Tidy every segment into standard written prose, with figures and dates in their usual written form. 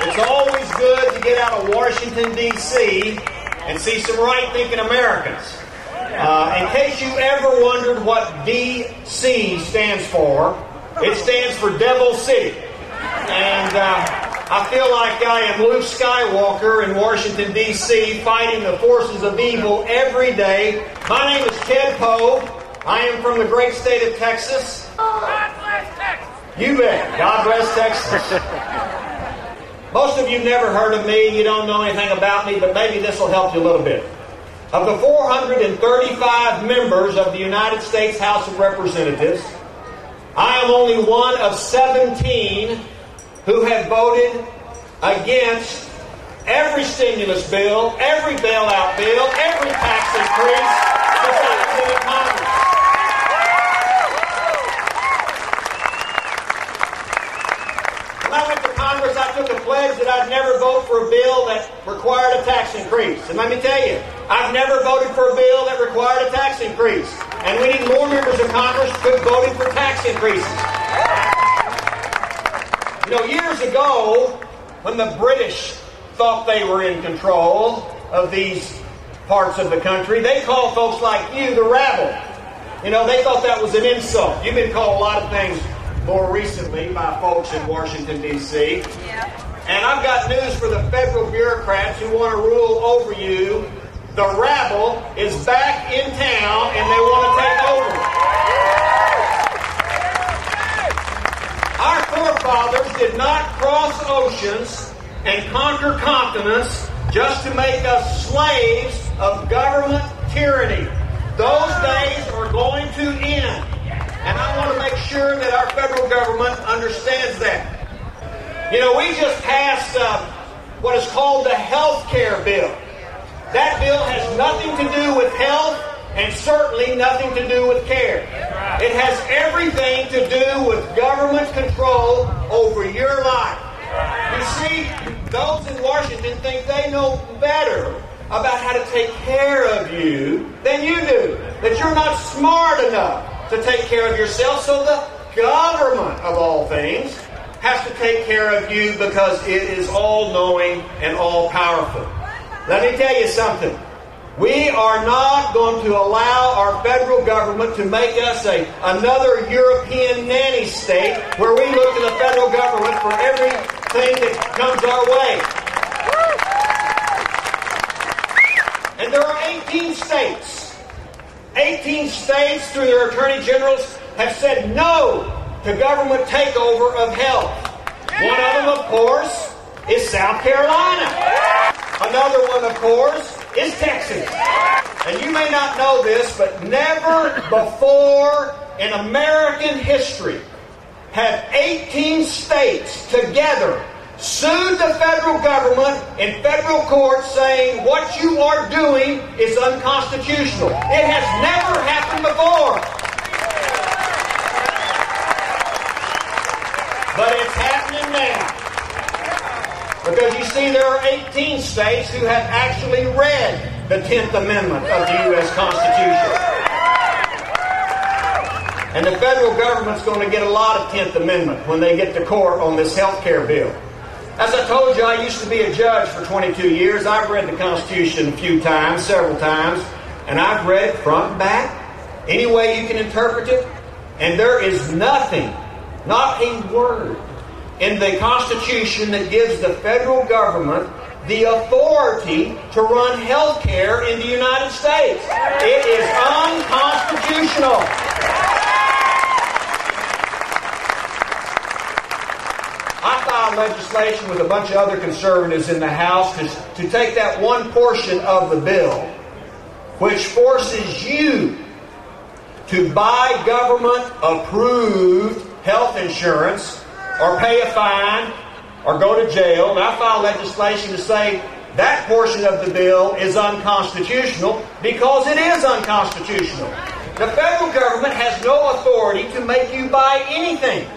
It's always good to get out of Washington, D.C. and see some right-thinking Americans. In case you ever wondered what D.C. stands for, it stands for Devil City. And I feel like I am Luke Skywalker in Washington, D.C., fighting the forces of evil every day. My name is Ted Poe. I am from the great state of Texas. God bless Texas! You bet. God bless Texas. Most of you never heard of me. You don't know anything about me, but maybe this will help you a little bit. Of the 435 members of the United States House of Representatives, I am only one of 17 who have voted against every stimulus bill, every bailout bill, every tax increase since I was in Congress. When I went to Congress, I took a pledge that I'd never vote for a bill that required a tax increase. And let me tell you, I've never voted for a bill that required a tax increase. And we need more members of Congress voting for tax increases. You know, years ago, when the British thought they were in control of these parts of the country, they called folks like you the rabble. You know, they thought that was an insult. You've been called a lot of things more recently by folks in Washington, D.C. And I've got news for the federal bureaucrats who want to rule over you. The rabble is back in town and they want to take over. Our forefathers did not cross oceans and conquer continents just to make us slaves of government tyranny. Those days are going to end. And I want to make sure that our federal government understands that. You know, we just passed what is called the health care bill. That bill has nothing to do with health and certainly nothing to do with care. It has everything to do with government control over your life. You see, those in Washington think they know better about how to take care of you than you do. That you're not smart enough to take care of yourself, so the government, of all things, has to take care of you because it is all-knowing and all-powerful. Let me tell you something. We are not going to allow our federal government to make us another European nanny state where we look to the federal government for everything that comes our way. And there are 18 states. 18 states, through their attorney generals, have said no to government takeover of health. One of them, of course, is South Carolina. Another one, of course, is Texas. And you may not know this, but never before in American history have 18 states together sued the federal government in federal court saying what you are doing is unconstitutional. It has never happened before. But it's happening now. Because you see, there are 18 states who have actually read the 10th Amendment of the U.S. Constitution. And the federal government's going to get a lot of 10th Amendment when they get to court on this health care bill. As I told you, I used to be a judge for 22 years. I've read the Constitution a few times, several times, and I've read it front and back, any way you can interpret it. And there is nothing, not a word, in the Constitution that gives the federal government the authority to run health care in the United States. It is unconstitutional. I filed legislation with a bunch of other conservatives in the House to take that one portion of the bill which forces you to buy government-approved health insurance or pay a fine, or go to jail. And I filed legislation to say that portion of the bill is unconstitutional because it is unconstitutional. The federal government has no authority to make you buy anything.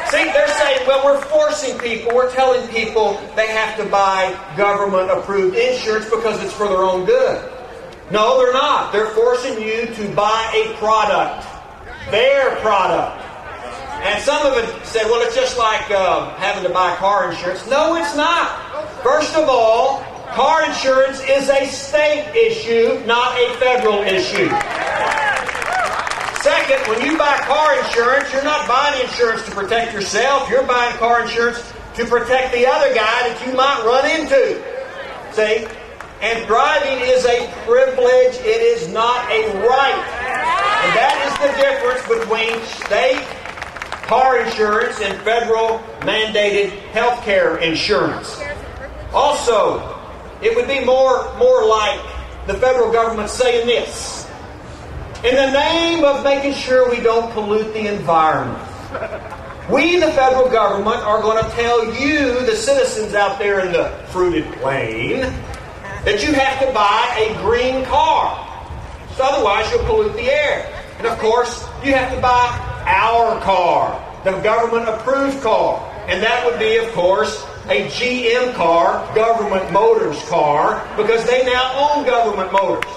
See, they're saying, well, we're forcing people, we're telling people they have to buy government-approved insurance because it's for their own good. No, they're not. They're forcing you to buy a product, their product. And some of it said, well, it's just like having to buy car insurance. No, it's not. First of all, car insurance is a state issue, not a federal issue. Second, when you buy car insurance, you're not buying insurance to protect yourself. You're buying car insurance to protect the other guy that you might run into. See? And driving is a privilege. It is not a right. And that is the difference between state car insurance and federal mandated health care insurance. Also, it would be more like the federal government saying this: in the name of making sure we don't pollute the environment, we, the federal government, are going to tell you, the citizens out there in the fruited plain, that you have to buy a green car. So otherwise you'll pollute the air. And of course, you have to buy our car, the government-approved car. And that would be, of course, a GM car, Government Motors car, because they now own Government Motors.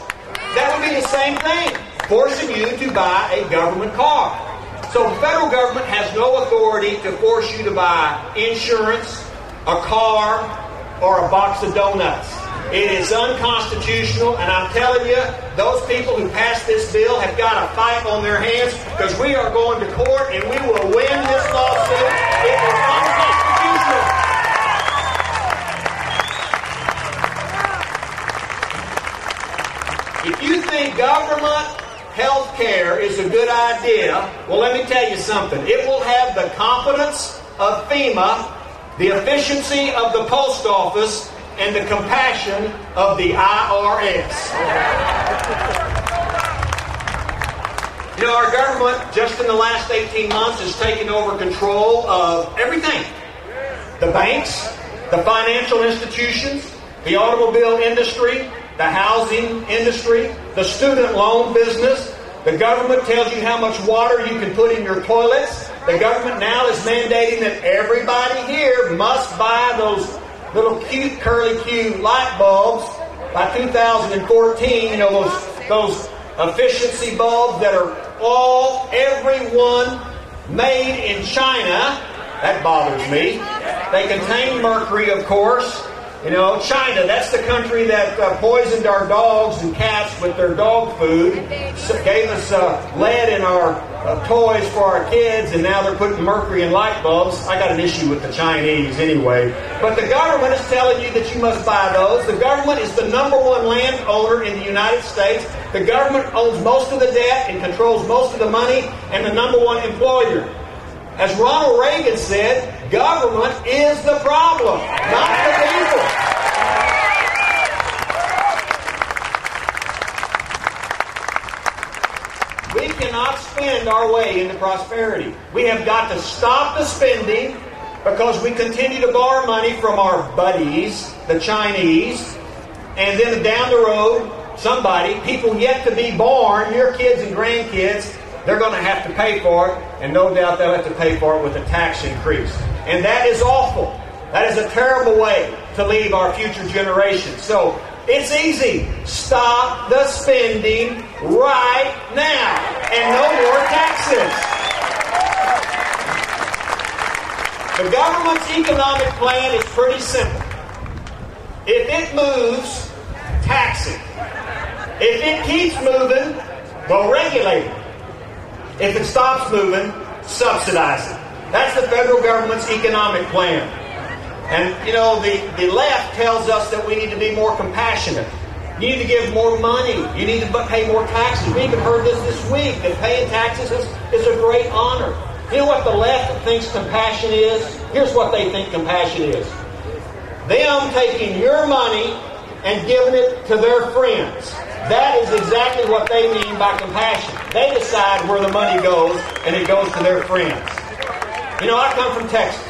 That would be the same thing, forcing you to buy a government car. So the federal government has no authority to force you to buy insurance, a car, or a box of donuts. It is unconstitutional, and I'm telling you, those people who passed this bill have got a fight on their hands, because we are going to court and we will win this lawsuit. It is unconstitutional. If you think government health care is a good idea, well, let me tell you something. It will have the competence of FEMA, the efficiency of the post office, and the compassion of the IRS. You know, our government, just in the last 18 months, has taken over control of everything. The banks, the financial institutions, the automobile industry, the housing industry, the student loan business. The government tells you how much water you can put in your toilets. The government now is mandating that everybody here must buy those little cute curly Q light bulbs by 2014. You know, those efficiency bulbs that are everyone made in China. That bothers me. They contain mercury, of course. You know, China, that's the country that poisoned our dogs and cats with their dog food, gave us lead in our toys for our kids, and now they're putting mercury in light bulbs. I got an issue with the Chinese anyway. But the government is telling you that you must buy those. The government is the #1 landowner in the United States. The government owns most of the debt and controls most of the money, and the #1 employer. As Ronald Reagan said, government is the problem, not the people. We cannot spend our way into prosperity. We have got to stop the spending, because we continue to borrow money from our buddies, the Chinese, and then down the road, people yet to be born, your kids and grandkids, they're going to have to pay for it, and no doubt they'll have to pay for it with a tax increase. And that is awful. That is a terrible way to leave our future generations. So it's easy. Stop the spending right now, and no more taxes. The government's economic plan is pretty simple. If it moves, tax it. If it keeps moving, go regulate it. If it stops moving, subsidize it. That's the federal government's economic plan. And, you know, the left tells us that we need to be more compassionate. You need to give more money. You need to pay more taxes. We even heard this week, that paying taxes is a great honor. You know what the left thinks compassion is? Here's what they think compassion is. Them taking your money and giving it to their friends. That is exactly what they mean by compassion. They decide where the money goes, and it goes to their friends. You know, I come from Texas.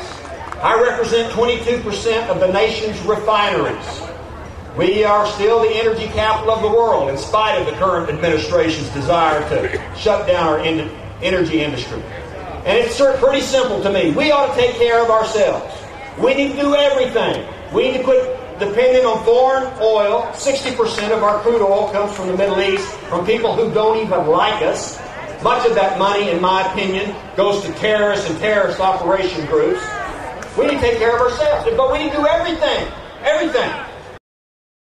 I represent 22% of the nation's refineries. We are still the energy capital of the world, in spite of the current administration's desire to shut down our energy industry. And it's pretty simple to me. We ought to take care of ourselves. We need to do everything. We need to quit depending on foreign oil. 60% of our crude oil comes from the Middle East, from people who don't even like us. Much of that money, in my opinion, goes to terrorists and terrorist operation groups. We need to take care of ourselves. But we need to do everything